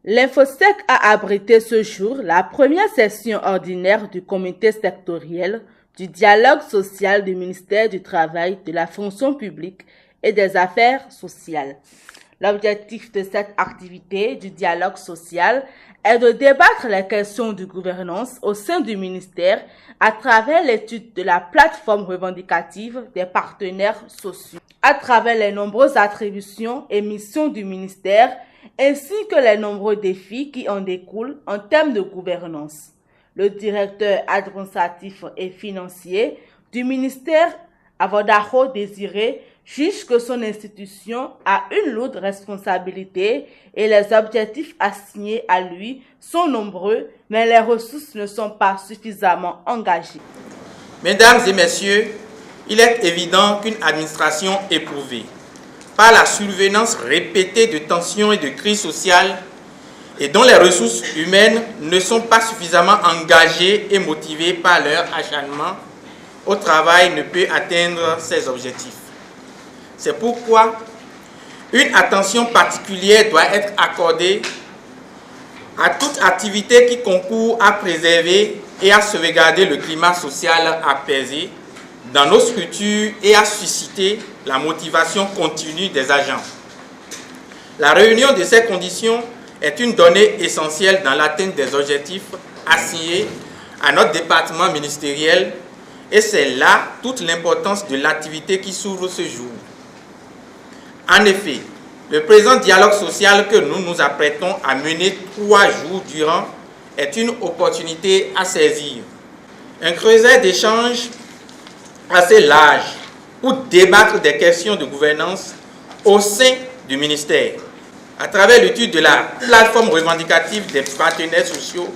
L'Infosec a abrité ce jour la première session ordinaire du comité sectoriel du dialogue social du ministère du Travail, de la fonction publique et des affaires sociales. L'objectif de cette activité du dialogue social est de débattre les questions de gouvernance au sein du ministère à travers l'étude de la plateforme revendicative des partenaires sociaux, à travers les nombreuses attributions et missions du ministère, ainsi que les nombreux défis qui en découlent en termes de gouvernance. Le directeur administratif et financier du ministère, Avodaho Désiré, juge que son institution a une lourde responsabilité et les objectifs assignés à lui sont nombreux, mais les ressources ne sont pas suffisamment engagées. Mesdames et messieurs, il est évident qu'une administration éprouvée par la survenance répétée de tensions et de crises sociales et dont les ressources humaines ne sont pas suffisamment engagées et motivées par leur acharnement au travail ne peut atteindre ses objectifs. C'est pourquoi une attention particulière doit être accordée à toute activité qui concourt à préserver et à sauvegarder le climat social apaisé dans nos structures et à susciter la motivation continue des agents. La réunion de ces conditions est une donnée essentielle dans l'atteinte des objectifs assignés à notre département ministériel et c'est là toute l'importance de l'activité qui s'ouvre ce jour. En effet, le présent dialogue social que nous nous apprêtons à mener 3 jours durant est une opportunité à saisir. Un creuset d'échange assez large pour débattre des questions de gouvernance au sein du ministère. À travers l'étude de la plateforme revendicative des partenaires sociaux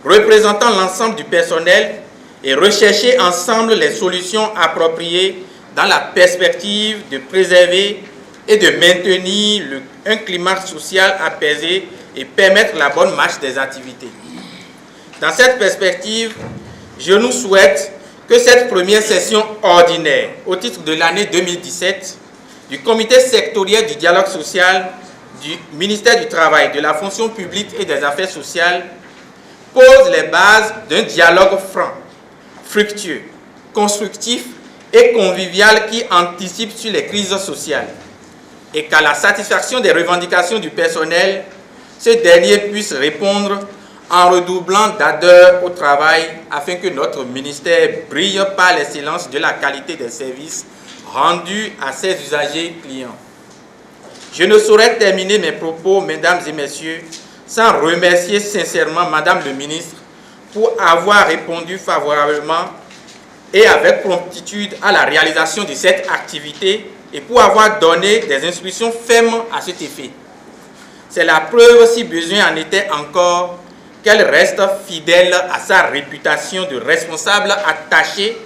représentant l'ensemble du personnel et rechercher ensemble les solutions appropriées dans la perspective de préserver et de maintenir un climat social apaisé et permettre la bonne marche des activités. Dans cette perspective, je nous souhaite que cette première session ordinaire au titre de l'année 2017 du comité sectoriel du dialogue social du ministère du Travail, de la fonction publique et des affaires sociales pose les bases d'un dialogue franc, fructueux, constructif et convivial qui anticipe sur les crises sociales et qu'à la satisfaction des revendications du personnel, ce dernier puisse répondre en redoublant d'ardeur au travail afin que notre ministère brille par l'excellence de la qualité des services rendus à ses usagers clients. Je ne saurais terminer mes propos, mesdames et messieurs, sans remercier sincèrement Madame le ministre pour avoir répondu favorablement et avec promptitude à la réalisation de cette activité et pour avoir donné des instructions fermes à cet effet. C'est la preuve, si besoin en était encore, qu'elle reste fidèle à sa réputation de responsable attachée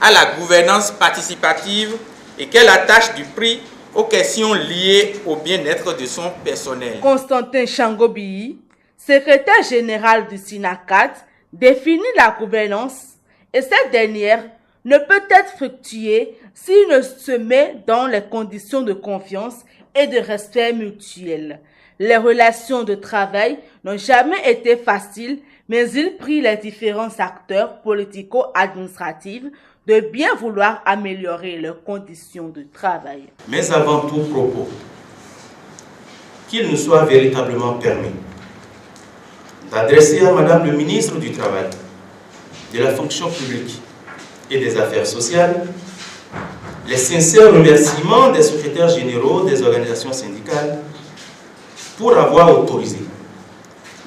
à la gouvernance participative et qu'elle attache du prix aux questions liées au bien-être de son personnel. Constantin Changobi, secrétaire général du SINACAT, définit la gouvernance et cette dernière ne peut être fructueuse s'il ne se met dans les conditions de confiance et de respect mutuel. Les relations de travail n'ont jamais été faciles, mais il prie les différents acteurs politico-administratifs de bien vouloir améliorer leurs conditions de travail. Mais avant tout propos, qu'il nous soit véritablement permis d'adresser à Madame le ministre du Travail, de la fonction publique et des affaires sociales les sincères remerciements des secrétaires généraux des organisations syndicales pour avoir autorisé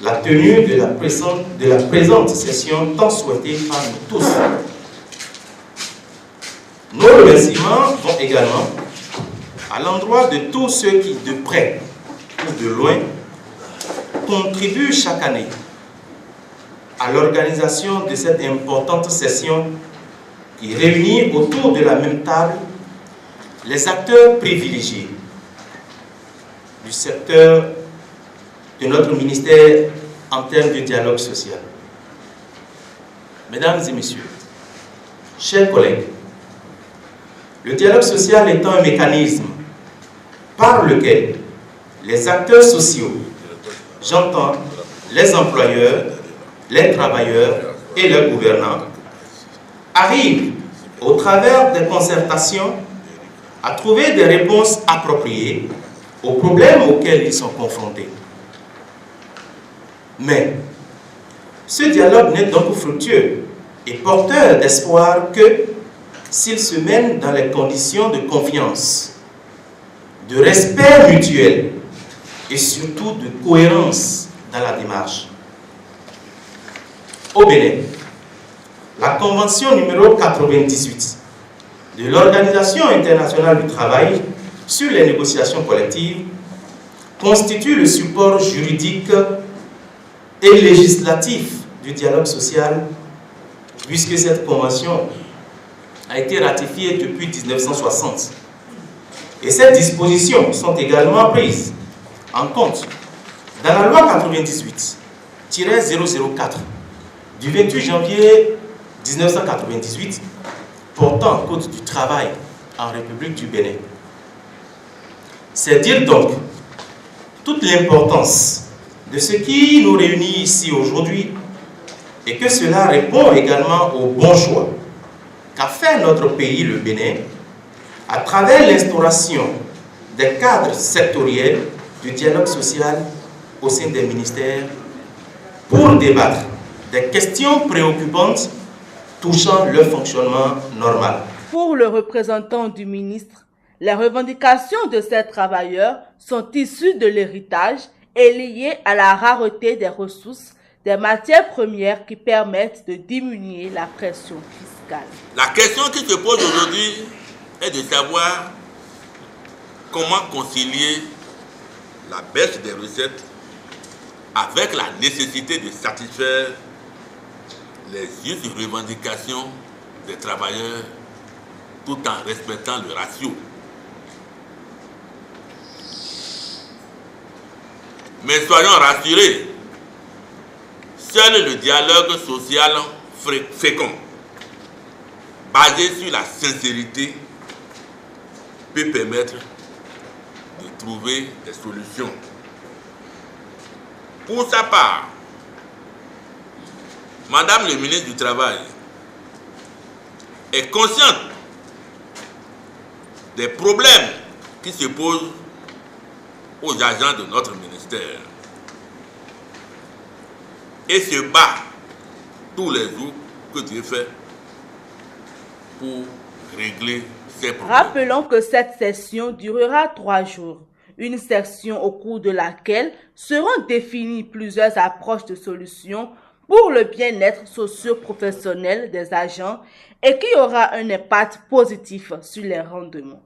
la tenue de la présente session tant souhaitée par nous tous. Nos remerciements vont également à l'endroit de tous ceux qui, de près ou de loin, contribuent chaque année à l'organisation de cette importante session qui réunit autour de la même table les acteurs privilégiés du secteur de notre ministère en termes de dialogue social. Mesdames et messieurs, chers collègues, le dialogue social est un mécanisme par lequel les acteurs sociaux j'entends les employeurs, les travailleurs et leurs gouvernants, arrivent au travers des concertations à trouver des réponses appropriées aux problèmes auxquels ils sont confrontés. Mais ce dialogue n'est donc fructueux et porteur d'espoir que s'il se mène dans les conditions de confiance, de respect mutuel et surtout de cohérence dans la démarche. Au Bénin, la Convention numéro 98 de l'Organisation internationale du travail sur les négociations collectives constitue le support juridique et législatif du dialogue social, puisque cette convention a été ratifiée depuis 1960. Et ces dispositions sont également prises en compte dans la loi 98-004 du 28 janvier 1998 portant Code du travail en République du Bénin. C'est dire donc toute l'importance de ce qui nous réunit ici aujourd'hui et que cela répond également au bon choix qu'a fait notre pays, le Bénin, à travers l'instauration des cadres sectoriels du dialogue social au sein des ministères pour débattre des questions préoccupantes touchant le fonctionnement normal. Pour le représentant du ministre, les revendications de ces travailleurs sont issues de l'héritage et liées à la rareté des ressources, des matières premières qui permettent de diminuer la pression fiscale. La question qui se pose aujourd'hui est de savoir comment concilier la baisse des recettes avec la nécessité de satisfaire les justes revendications des travailleurs tout en respectant le ratio. Mais soyons rassurés, seul le dialogue social fécond, basé sur la sincérité, peut permettre de trouver des solutions. Pour sa part, Madame le ministre du Travail est consciente des problèmes qui se posent aux agents de notre ministère et se bat tous les jours que Dieu fait pour régler ces problèmes. Rappelons que cette session durera 3 jours. Une session au cours de laquelle seront définies plusieurs approches de solutions pour le bien-être socio-professionnel des agents et qui aura un impact positif sur les rendements.